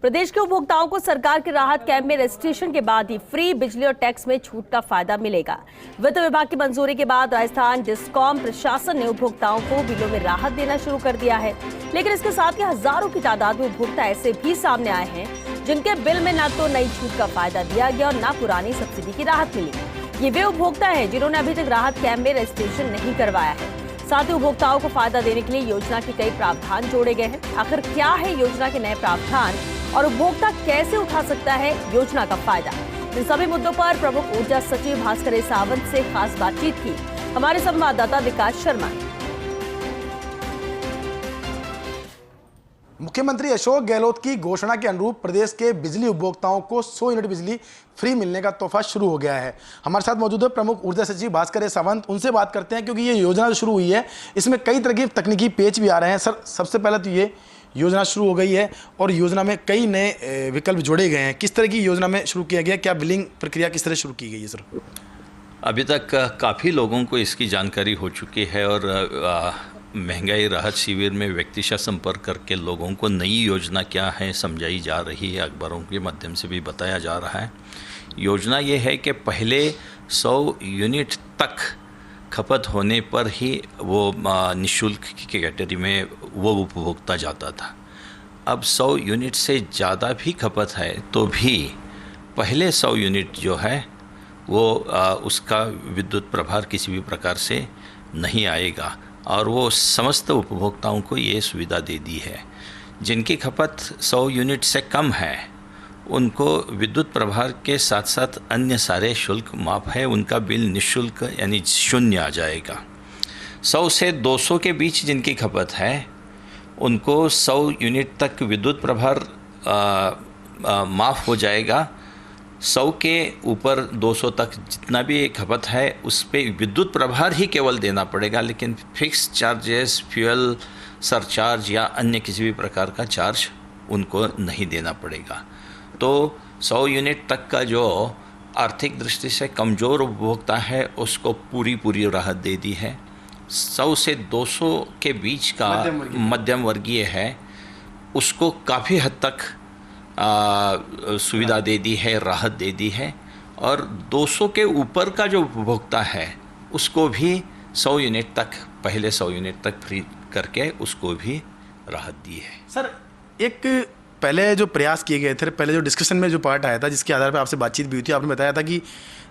प्रदेश के उपभोक्ताओं को सरकार के राहत कैंप में रजिस्ट्रेशन के बाद ही फ्री बिजली और टैक्स में छूट का फायदा मिलेगा। वित्त विभाग की मंजूरी के बाद राजस्थान डिस्कॉम प्रशासन ने उपभोक्ताओं को बिलों में राहत देना शुरू कर दिया है। लेकिन इसके साथ ही हजारों की तादाद में उपभोक्ता ऐसे भी सामने आए हैं जिनके बिल में न तो नई छूट का फायदा दिया गया और न पुरानी सब्सिडी की राहत मिली। ये वे उपभोक्ता हैं जिन्होंने अभी तक राहत कैंप में रजिस्ट्रेशन नहीं करवाया है। साथ ही उपभोक्ताओं को फायदा देने के लिए योजना के कई प्रावधान जोड़े गए हैं। आखिर क्या है योजना के नए प्रावधान और उपभोक्ता कैसे उठा सकता है योजना का फायदा? इन सभी मुद्दों पर प्रमुख ऊर्जा सचिव भास्कर सावंत से खास बातचीत की हमारे संवाददाता विकास शर्मा। मुख्यमंत्री अशोक गहलोत की घोषणा के अनुरूप प्रदेश के बिजली उपभोक्ताओं को 100 यूनिट बिजली फ्री मिलने का तोहफा शुरू हो गया है। हमारे साथ मौजूद है प्रमुख ऊर्जा सचिव भास्कर सावंत। उनसे बात करते हैं क्योंकि ये योजना जो शुरू हुई है इसमें कई तरह की तकनीकी पेच भी आ रहे हैं। सर, सबसे पहले तो ये योजना शुरू हो गई है और योजना में कई नए विकल्प जोड़े गए हैं। किस तरह की योजना में शुरू किया गया, क्या बिलिंग प्रक्रिया किस तरह शुरू की गई है? सर, अभी तक काफ़ी लोगों को इसकी जानकारी हो चुकी है और महंगाई राहत शिविर में व्यक्तिशः संपर्क करके लोगों को नई योजना क्या है समझाई जा रही है। अखबारों के माध्यम से भी बताया जा रहा है। योजना ये है कि पहले 100 यूनिट तक खपत होने पर ही वो निःशुल्क की कैटेगरी में वो उपभोक्ता जाता था। अब 100 यूनिट से ज़्यादा भी खपत है तो भी पहले 100 यूनिट जो है वो उसका विद्युत प्रभार किसी भी प्रकार से नहीं आएगा और वो समस्त उपभोक्ताओं को ये सुविधा दे दी है। जिनकी खपत 100 यूनिट से कम है उनको विद्युत प्रभार के साथ साथ अन्य सारे शुल्क माफ़ है, उनका बिल निःशुल्क यानी शून्य आ जाएगा। 100 से 200 के बीच जिनकी खपत है उनको 100 यूनिट तक विद्युत प्रभार माफ़ हो जाएगा। 100 के ऊपर 200 तक जितना भी खपत है उस पर विद्युत प्रभार ही केवल देना पड़ेगा, लेकिन फिक्स चार्जेस, फ्यूल सरचार्ज या अन्य किसी भी प्रकार का चार्ज उनको नहीं देना पड़ेगा। तो 100 यूनिट तक का जो आर्थिक दृष्टि से कमज़ोर उपभोक्ता है उसको पूरी राहत दे दी है। 100 से 200 के बीच का मध्यम वर्गीय है उसको काफ़ी हद तक सुविधा दे दी है, राहत दे दी है। और 200 के ऊपर का जो उपभोक्ता है उसको भी 100 यूनिट तक, पहले 100 यूनिट तक फ्री करके उसको भी राहत दी है। सर, एक पहले जो प्रयास किए गए थे, पहले जो डिस्कशन में जो पार्ट आया था जिसके आधार पर आपसे बातचीत भी हुई थी, आपने बताया था कि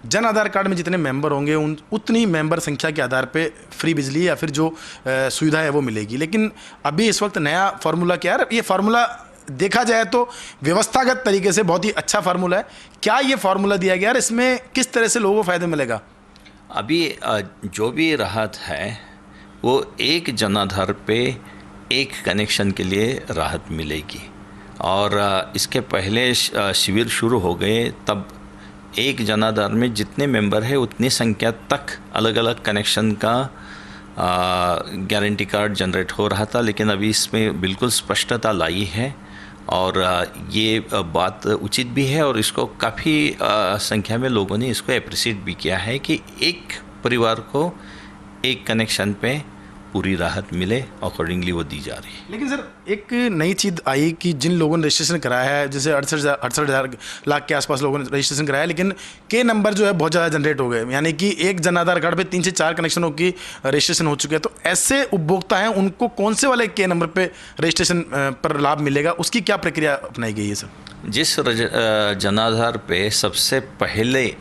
जन आधार कार्ड में जितने मेंबर होंगे उतनी मेंबर संख्या के आधार पे फ्री बिजली या फिर जो सुविधा है वो मिलेगी। लेकिन अभी इस वक्त नया फार्मूला क्या है? ये फार्मूला देखा जाए तो व्यवस्थागत तरीके से बहुत ही अच्छा फार्मूला है। क्या ये फार्मूला दिया गया है, इसमें किस तरह से लोगों को फ़ायदा मिलेगा? अभी जो भी राहत है वो एक जनाधार पे एक कनेक्शन के लिए राहत मिलेगी। और इसके पहले शिविर शुरू हो गए तब एक जनाधार में जितने मेंबर है उतनी संख्या तक अलग अलग कनेक्शन का गारंटी कार्ड जनरेट हो रहा था। लेकिन अभी इसमें बिल्कुल स्पष्टता लाई है और ये बात उचित भी है और इसको काफ़ी संख्या में लोगों ने इसको अप्रिशिएट भी किया है कि एक परिवार को एक कनेक्शन पे पूरी राहत मिले, अकॉर्डिंगली वो दी जा रही है। लेकिन सर, एक नई चीज़ आई कि जिन लोगों ने रजिस्ट्रेशन कराया है, जैसे 68,000 लाख के आसपास लोगों ने रजिस्ट्रेशन कराया, लेकिन के नंबर जो है बहुत ज़्यादा जनरेट हो गए, यानी कि एक जन आधार कार्ड पे 3 से 4 कनेक्शनों की रजिस्ट्रेशन हो चुके हैं। तो ऐसे उपभोक्ता हैं उनको कौन से वाले के नंबर पर रजिस्ट्रेशन पर लाभ मिलेगा, उसकी क्या प्रक्रिया अपनाई गई है? सर, जिस जनाधार पे सबसे पहले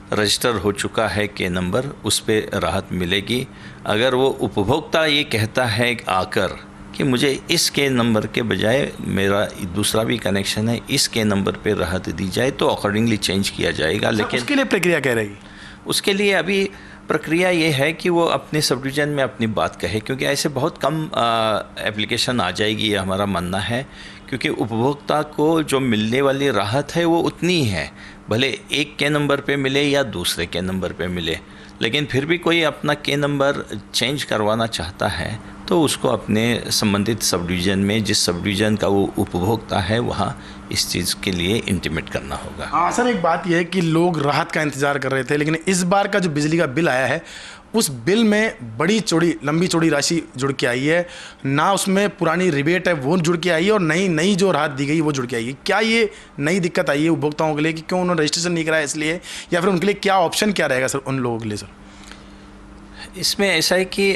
रजिस्टर हो चुका है के नंबर, उस पर राहत मिलेगी। अगर वो उपभोक्ता ये कहता है आकर कि मुझे इस के नंबर के बजाय मेरा दूसरा भी कनेक्शन है, इस के नंबर पे राहत दी जाए तो अकॉर्डिंगली चेंज किया जाएगा। लेकिन उसके लिए प्रक्रिया क्या रहेगी? उसके लिए अभी प्रक्रिया ये है कि वो अपने सब डिवीज़न में अपनी बात कहे, क्योंकि ऐसे बहुत कम एप्लीकेशन आ जाएगी, ये हमारा मानना है। क्योंकि उपभोक्ता को जो मिलने वाली राहत है वो उतनी ही है, भले एक के नंबर पे मिले या दूसरे के नंबर पे मिले। लेकिन फिर भी कोई अपना के नंबर चेंज करवाना चाहता है तो उसको अपने संबंधित सब डिवीज़न में, जिस सब डिवीज़न का वो उपभोक्ता है, वहाँ इस चीज़ के लिए इंटीमेट करना होगा। हाँ सर, एक बात यह है कि लोग राहत का इंतज़ार कर रहे थे, लेकिन इस बार का जो बिजली का बिल आया है उस बिल में बड़ी चौड़ी लंबी चौड़ी राशि जुड़ के आई है, ना उसमें पुरानी रिबेट है वो जुड़ के आई है और नई जो राहत दी गई वो जुड़ के आई है। क्या ये नई दिक्कत आई है उपभोक्ताओं के लिए कि क्यों उन्होंने रजिस्ट्रेशन नहीं कराया इसलिए, या फिर उनके लिए क्या ऑप्शन क्या रहेगा सर उन लोगों के लिए? सर इसमें ऐसा है कि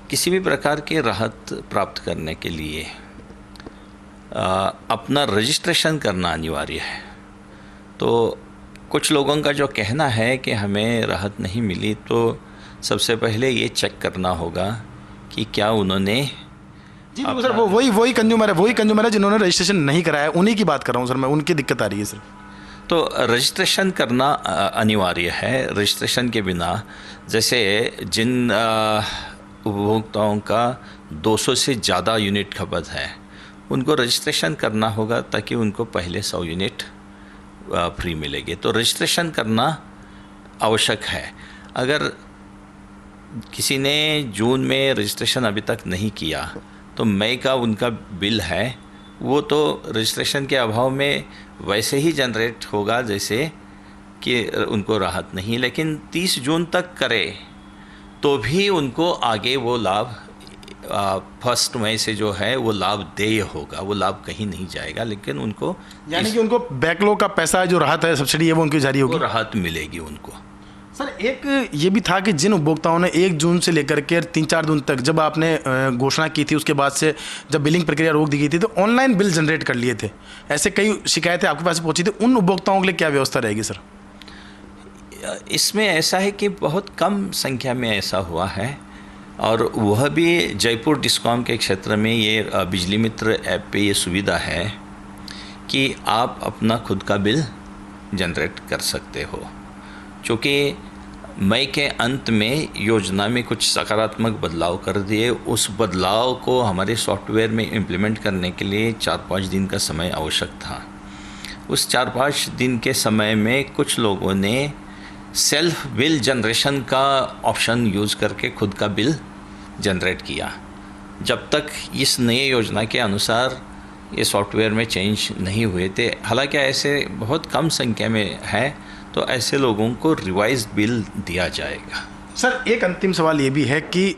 किसी भी प्रकार की राहत प्राप्त करने के लिए अपना रजिस्ट्रेशन करना अनिवार्य है। तो कुछ लोगों का जो कहना है कि हमें राहत नहीं मिली, तो सबसे पहले ये चेक करना होगा कि क्या उन्होंने जी बिल्कुल सर, वही कंज्यूमर है जिन्होंने रजिस्ट्रेशन नहीं कराया, उन्हीं की बात कर रहा हूँ सर मैं, उनकी दिक्कत आ रही है सर। तो रजिस्ट्रेशन करना अनिवार्य है। रजिस्ट्रेशन के बिना, जैसे जिन उपभोक्ताओं का 200 से ज़्यादा यूनिट खपत है, उनको रजिस्ट्रेशन करना होगा ताकि उनको पहले 100 यूनिट फ्री मिलेगी। तो रजिस्ट्रेशन करना आवश्यक है। अगर किसी ने जून में रजिस्ट्रेशन अभी तक नहीं किया, तो मई का उनका बिल है वो तो रजिस्ट्रेशन के अभाव में वैसे ही जनरेट होगा जैसे कि उनको राहत नहीं। लेकिन 30 जून तक करे तो भी उनको आगे वो लाभ 1 मई से जो है वो लाभ देय होगा, वो लाभ कहीं नहीं जाएगा, लेकिन उनको यानी कि उनको बैकलॉग का पैसा जो राहत है, सब्सिडी है, वो उनकी जारी होगी, वो राहत मिलेगी उनको। सर एक ये भी था कि जिन उपभोक्ताओं ने 1 जून से लेकर के 3-4 जून तक जब आपने घोषणा की थी, उसके बाद से जब बिलिंग प्रक्रिया रोक दी गई थी, तो ऑनलाइन बिल जनरेट कर लिए थे, ऐसे कई शिकायतें आपके पास पहुंची थी, उन उपभोक्ताओं के लिए क्या व्यवस्था रहेगी सर? इसमें ऐसा है कि बहुत कम संख्या में ऐसा हुआ है, और वह भी जयपुर डिस्कॉम के क्षेत्र में ये बिजली मित्र ऐप पे ये सुविधा है कि आप अपना खुद का बिल जनरेट कर सकते हो। चूँकि मई के अंत में योजना में कुछ सकारात्मक बदलाव कर दिए, उस बदलाव को हमारे सॉफ्टवेयर में इम्प्लीमेंट करने के लिए 4-5 दिन का समय आवश्यक था। उस 4-5 दिन के समय में कुछ लोगों ने सेल्फ बिल जनरेशन का ऑप्शन यूज़ करके खुद का बिल जनरेट किया। जब तक इस नए योजना के अनुसार ये सॉफ्टवेयर में चेंज नहीं हुए थे, हालांकि ऐसे बहुत कम संख्या में है, तो ऐसे लोगों को रिवाइज्ड बिल दिया जाएगा। सर एक अंतिम सवाल ये भी है कि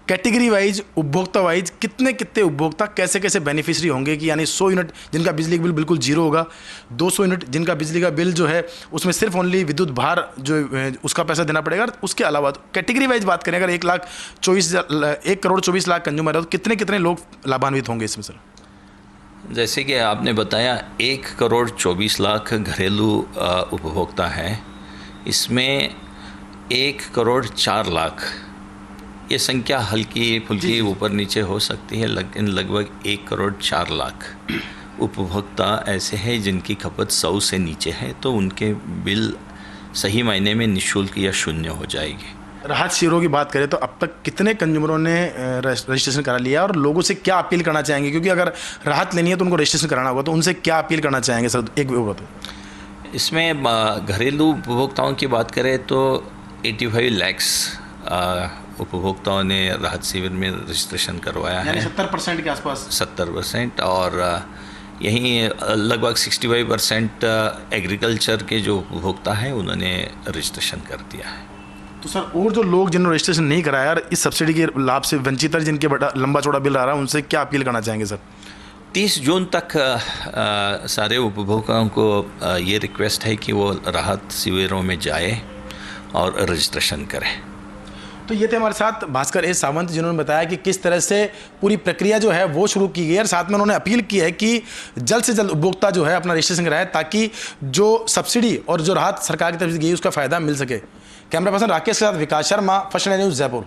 कैटेगरी वाइज, उपभोक्ता वाइज कितने उपभोक्ता कैसे बेनिफिशरी होंगे, कि यानी 100 यूनिट जिनका बिजली का बिल बिल्कुल जीरो होगा, 200 यूनिट जिनका बिजली का बिल जो है उसमें सिर्फ ओनली विद्युत भार जो उसका पैसा देना पड़ेगा, उसके अलावा तो कैटेगरी वाइज बात करें, अगर 1 करोड़ 24 लाख कंज्यूमर है, तो कितने लोग लाभान्वित होंगे इसमें सर? जैसे कि आपने बताया 1 करोड़ 24 लाख घरेलू उपभोक्ता हैं, इसमें 1 करोड़ 4 लाख, ये संख्या हल्की फुल्की ऊपर नीचे हो सकती है, लेकिन लगभग 1 करोड़ 4 लाख उपभोक्ता ऐसे हैं जिनकी खपत 100 से नीचे है, तो उनके बिल सही मायने में निःशुल्क या शून्य हो जाएगी। राहत शिविरों की बात करें तो अब तक कितने कंज्यूमरों ने रजिस्ट्रेशन करा लिया, और लोगों से क्या अपील करना चाहेंगे, क्योंकि अगर राहत लेनी है तो उनको रजिस्ट्रेशन कराना होगा, तो उनसे क्या अपील करना चाहेंगे सर? एक वो बताओ। इसमें घरेलू उपभोक्ताओं की बात करें तो 85 लाख उपभोक्ताओं ने राहत शिविर में रजिस्ट्रेशन करवाया है, 70% के आसपास। 70%, और यहीं लगभग 65% एग्रीकल्चर के जो उपभोक्ता हैं उन्होंने रजिस्ट्रेशन कर दिया है। तो सर और जो लोग जिन्होंने रजिस्ट्रेशन नहीं कराया और इस सब्सिडी के लाभ से वंचित है, जिनके बड़ा लंबा चौड़ा बिल आ रहा है, उनसे क्या अपील करना चाहेंगे सर? 30 जून तक सारे उपभोक्ताओं को ये रिक्वेस्ट है कि वो राहत शिविरों में जाए और रजिस्ट्रेशन करें। तो ये थे हमारे साथ भास्कर ए सावंत, जिन्होंने बताया कि किस तरह से पूरी प्रक्रिया जो है वो शुरू की गई है, और साथ में उन्होंने अपील की है कि जल्द से जल्द उपभोक्ता जो है अपना रजिस्ट्रेशन कराए, ताकि जो सब्सिडी और जो राहत सरकार की तरफ से गई उसका फ़ायदा मिल सके। कैमरा पर्सन राकेश के साथ विकास शर्मा, फर्स्ट न्यूज़ जयपुर।